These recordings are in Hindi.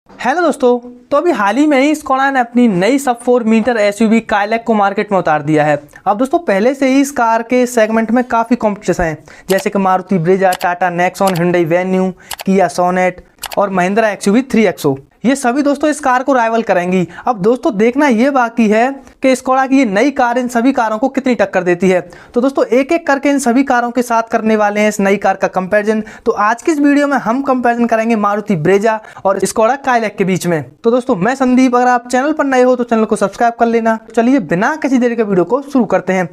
हेलो दोस्तों, तो अभी हाल ही में ही स्कोडा ने अपनी नई सब 4 मीटर एसयूवी काइलैक को मार्केट में उतार दिया है। अब दोस्तों पहले से ही इस कार के सेगमेंट में काफ़ी कॉम्पिटिशन है, जैसे कि Maruti Brezza, Tata Nexon, hyundai venue, किया सोनेट और महिंद्रा एक्सयूवी 3XO। ये सभी दोस्तों इस कार को राइवल करेंगी। अब दोस्तों देखना ये बाकी है कि स्कोडा की ये नई कार इन सभी कारों को कितनी टक्कर देती है। तो दोस्तों एक एक करके इन सभी कारों के साथ करने वाले हैं इस नई कार का कंपैरिजन। तो आज की इस वीडियो में हम कंपैरिजन करेंगे मारुति ब्रेजा और स्कोडा काइलैक के बीच में। तो दोस्तों मैं संदीप, अगर आप चैनल पर नए हो तो चैनल को सब्सक्राइब कर लेना। चलिए बिना किसी देरी के वीडियो को शुरू करते हैं।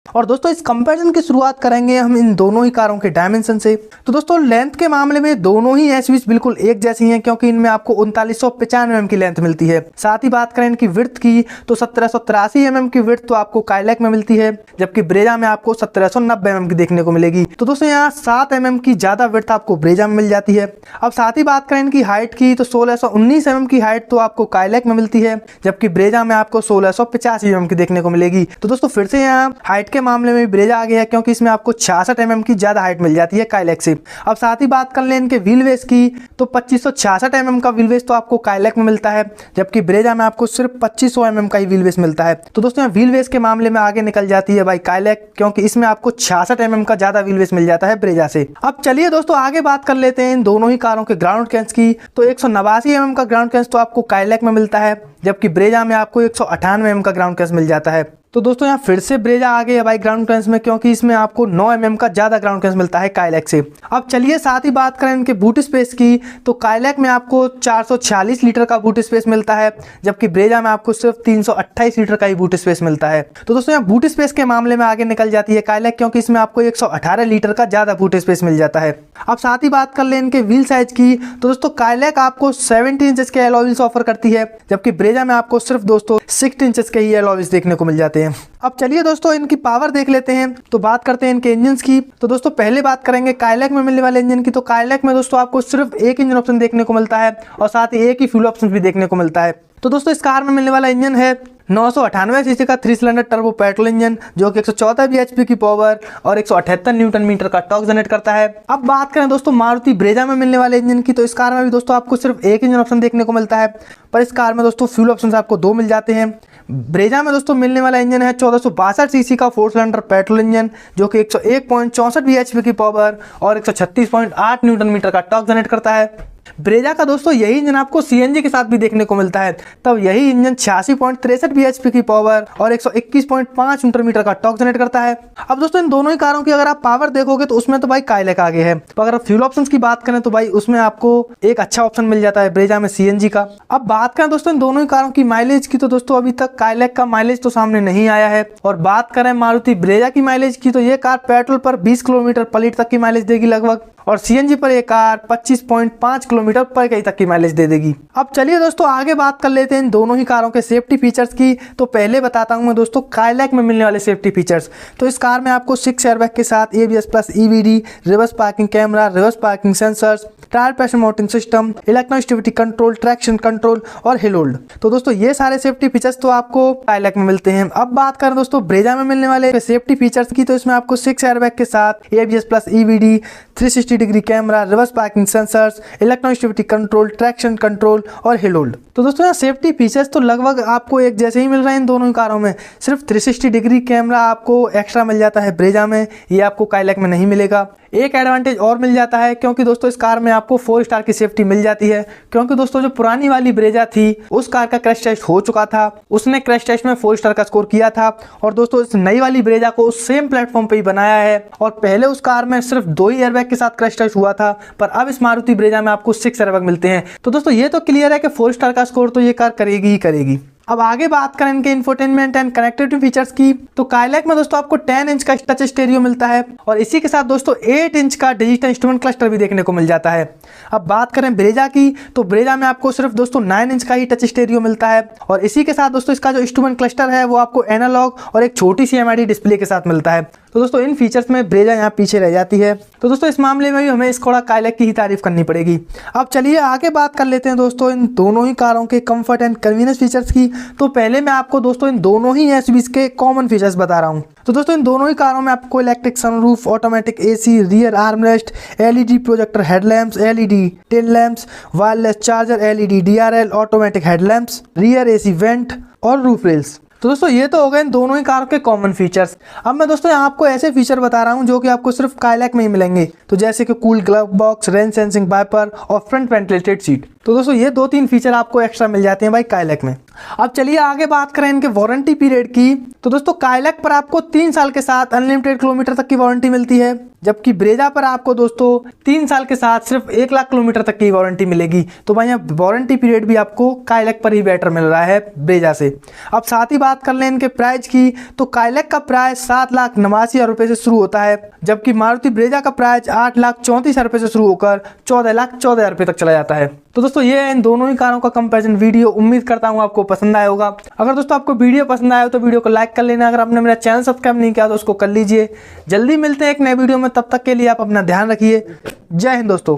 और दोस्तों इस कंपैरिजन की शुरुआत करेंगे हम इन दोनों ही कारों के डायमेंशन से। तो दोस्तों लेंथ के मामले में दोनों ही एसयूवीज बिल्कुल एक जैसी हैं, क्योंकि इनमें आपको 3995 mm की लेंथ मिलती है। साथ ही बात करें इनकी विड्थ की तो 1783 mm की विड्थ तो आपको काइलैक में मिलती है, जबकि ब्रेजा में आपको 1790 mm की देखने को मिलेगी। तो दोस्तों यहाँ 7 mm की ज्यादा विड्थ आपको ब्रेजा में मिल जाती है। अब साथ ही बात करें इनकी हाइट की तो 1619 mm की हाइट तो आपको काइलैक में मिलती है, जबकि ब्रेजा में आपको 1685 mm की देखने को मिलेगी। तो दोस्तों फिर से यहाँ हाइट के मामले में ब्रेजा आ गया है, क्योंकि इसमें आपको 66 mm की ज्यादा हाइट मिल जाती है काइलैक से। अब साथ ही बात कर लें इनके व्हील बेस की तो 2566 mm का व्हील बेस तो आपको काइलैक में मिलता है, जबकि ब्रेजा में आपको सिर्फ 2500 mm का ही व्हील बेस मिलता है। तो दोस्तों यहाँ व्हील बेस के मामले में आगे निकल जाती है भाई काइलैक, क्योंकि इसमें आपको 66 mm का ज्यादा व्हील बेस मिल जाता है ब्रेजा से। अब चलिए दोस्तों आगे बात कर लेते हैं इन दोनों ही कारों के ग्राउंड क्लियरेंस की। तो 189 mm का ग्राउंड क्लियरेंस तो आपको काइलैक में मिलता है, जबकि ब्रेजा में आपको 198 mm का ग्राउंड क्लियरेंस मिल जाता है। तो दोस्तों यहाँ फिर से ब्रेजा आ गई है भाई ग्राउंड क्लियरेंस में, क्योंकि इसमें आपको 9 mm का ज्यादा ग्राउंड क्लियरेंस मिलता है काइलैक से। अब चलिए साथ ही बात करें इनके बूट स्पेस की तो काइलैक में आपको 446 लीटर का बूट स्पेस मिलता है, जबकि ब्रेजा में आपको सिर्फ 328 लीटर का ही बूट स्पेस मिलता है। तो दोस्तों यहाँ बूट स्पेस के मामले में आगे निकल जाती है काइलैक, क्योंकि इसमें आपको 118 लीटर का ज्यादा बूट स्पेस मिल जाता है। अब साथ ही बात कर लें इनके व्हील साइज की तो दोस्तों काइलैक आपको 70 इंचेस के अलॉय व्हील्स ऑफर करती है, जबकि ब्रेजा में आपको सिर्फ दोस्तों 60 इंचेस के ही अलॉय व्हील्स देखने को मिल जाते हैं। अब चलिए दोस्तों इनकी पावर देख लेते हैं। तो बात करते हैं इनके इंजन की। तो दोस्तों पहले बात करेंगे काइलैक में मिलने वाले इंजन की। तो काइलैक में दोस्तों आपको सिर्फ एक इंजन ऑप्शन देखने को मिलता है और साथ ही एक ही फ्यूल ऑप्शन भी देखने को मिलता है। तो दोस्तों इस कार में मिलने वाला इंजन है 998 सीसी का 3 सिलेंडर टर्बो पेट्रोल इंजन, जो कि 114 bhp की पावर और 178 न्यूटन मीटर का टॉर्क जनरेट करता है। अब बात करें दोस्तों मारुति ब्रेजा में मिलने वाले इंजन की। तो इस कार में भी दोस्तों आपको सिर्फ एक इंजन ऑप्शन देखने को मिलता है, पर इस कार में दोस्तों फ्यूल ऑप्शन आपको 2 मिल जाते हैं। ब्रेजा में दोस्तों मिलने वाला इंजन है 1462 सीसी का 4 सिलेंडर पेट्रोल इंजन, जो कि 101.64 bhp की पावर और 136.8 न्यूटन मीटर का टॉर्क जनरेट करता है। ब्रेजा का दोस्तों यही इंजन आपको सीएनजी के साथ भी देखने को मिलता है, तब यही इंजन 86.63 bhp की पावर और 121.5 न्यूटन मीटर का टॉर्क जनरेट करता है। अब दोस्तों इन दोनों ही कारों की अगर आप पावर देखोगे तो उसमें तो भाई काइलैक आगे है, तो अगर फ्यूल ऑप्शंस की बात करें तो भाई उसमें आपको एक अच्छा ऑप्शन मिल जाता है ब्रेजा में सीएनजी का। अब बात करें दोस्तों इन दोनों ही कारों की माइलेज की तो दोस्तों अभी तक काइलैक का माइलेज तो सामने नहीं आया है। और बात करें मारुति ब्रेजा की माइलेज की तो ये कार पेट्रोल पर 20 किलोमीटर पर लीटर तक की माइलेज देगी लगभग, और सीएनजी पर ये कार 25.5 किलोमीटर पर कहीं तक की माइलेज दे देगी। अब चलिए दोस्तों आगे बात कर लेते हैं इन दोनों ही कारों के सेफ्टी फीचर्स की। तो पहले बताता हूं मैं दोस्तों काइलैक में मिलने वाले सेफ्टी फीचर्स। तो इस कार में आपको 6 एयरबैग के साथ ABS plus EBD, reverse parking camera, reverse parking sensors, tyre pressure monitoring system, electrostability control, traction control और हिल होल्ड। तो दोस्तों ये सारे सेफ्टी फीचर्स तो आपको काइलैक में मिलते हैं। अब बात करें दोस्तों ब्रेजा में मिलने वाले सेफ्टी फीचर्स की तो इसमें आपको 6 एयरबैग के साथ ABS plus EBD, 360 degree camera, reverse parking sensors, electrostability control, traction control और हिल होल्ड। तो दोस्तों यहाँ सेफ्टी फीचर्स तो लगभग आपको एक जैसे ही मिल रहे हैं इन दोनों ही कारों में, सिर्फ 360 डिग्री कैमरा आपको एक्स्ट्रा मिल जाता है ब्रेजा में, ये आपको काइलैक में नहीं मिलेगा। एक एडवांटेज और मिल जाता है, क्योंकि दोस्तों इस कार में आपको 4 स्टार की सेफ्टी मिल जाती है, क्योंकि दोस्तों जो पुरानी वाली ब्रेजा थी उस कार का क्रैश टेस्ट हो चुका था, उसने क्रैश टेस्ट में 4 स्टार का स्कोर किया था। और दोस्तों इस नई वाली ब्रेजा को उस सेम प्लेटफॉर्म पे ही बनाया है, और पहले उस कार में सिर्फ 2 ही एयरबैग के साथ क्रैश टेस्ट हुआ था, पर अब इस मारुति ब्रेजा में आपको 6 एयरबैग मिलते हैं। तो दोस्तों ये तो क्लियर है कि 4 स्टार का स्कोर तो ये कार करेगी ही करेगी। अब आगे बात करें इनके इंफोटेनमेंट एंड कनेक्टिविटी फीचर्स की तो काइलैक में दोस्तों आपको 10 इंच का टच स्टीरियो मिलता है, और इसी के साथ दोस्तों 8 इंच का डिजिटल इंस्ट्रूमेंट क्लस्टर भी देखने को मिल जाता है। अब बात करें ब्रेजा की तो ब्रेजा में आपको सिर्फ दोस्तों 9 इंच का ही टच स्टीरियो मिलता है, और इसी के साथ दोस्तों इसका जो इंस्ट्रूमेंट क्लस्टर है वो आपको एनालॉग और एक छोटी सी MID डिस्प्ले के साथ मिलता है। तो दोस्तों इन फीचर्स में ब्रेजा यहाँ पीछे रह जाती है। तो दोस्तों इस मामले में भी हमें स्कोडा काइलैक की ही तारीफ करनी पड़ेगी। अब चलिए आगे बात कर लेते हैं दोस्तों इन दोनों ही कारों के कंफर्ट एंड कन्वीनियंस फीचर्स की। तो पहले मैं आपको दोस्तों इन दोनों ही एसयूवीज के कॉमन फीचर्स बता रहा हूँ। तो दोस्तों इन दोनों ही कारों में आपको electric sunroof, automatic AC, rear armrest, LED projector headlamps, LED tail lamps, wireless charger, LED DRL, automatic headlamps, rear AC vent और रूफ रेल्स। तो दोस्तों ये तो हो गए इन दोनों ही कार के कॉमन फीचर्स। अब मैं दोस्तों यहाँ आपको ऐसे फीचर बता रहा हूँ जो कि आपको सिर्फ काइलैक में ही मिलेंगे। तो जैसे कि cool glove box, rain sensing wiper और फ्रंट वेंटिलेटेड सीट। तो दोस्तों ये 2-3 फीचर आपको एक्स्ट्रा मिल जाते हैं भाई काइलैक में। अब चलिए आगे बात करें इनके वारंटी पीरियड की। तो दोस्तों काइलैक पर आपको 3 साल के साथ अनलिमिटेड किलोमीटर तक की वारंटी मिलती है, जबकि ब्रेजा पर आपको दोस्तों 3 साल के साथ सिर्फ 1 लाख किलोमीटर तक की वारंटी मिलेगी। तो भाई यहाँ वारंटी पीरियड भी आपको काइलैक पर ही बेटर मिल रहा है ब्रेजा से। अब साथ ही बात कर लें इनके प्राइस की, तो काइलैक का प्राइस 7,89,000 रुपये से शुरू होता है, जबकि मारुति ब्रेजा का प्राइस 8,34,000 रुपये से शुरू होकर 14,14,000 रुपये तक चला जाता है। तो दोस्तों ये है इन दोनों ही कारों का कंपैरिजन वीडियो। उम्मीद करता हूँ आपको पसंद आया होगा। अगर दोस्तों आपको वीडियो पसंद आया हो तो वीडियो को लाइक कर लेना। अगर आपने मेरा चैनल सब्सक्राइब नहीं किया तो उसको कर लीजिए। जल्दी मिलते हैं एक नए वीडियो में, तब तक के लिए आप अपना ध्यान रखिए। जय हिंद दोस्तों।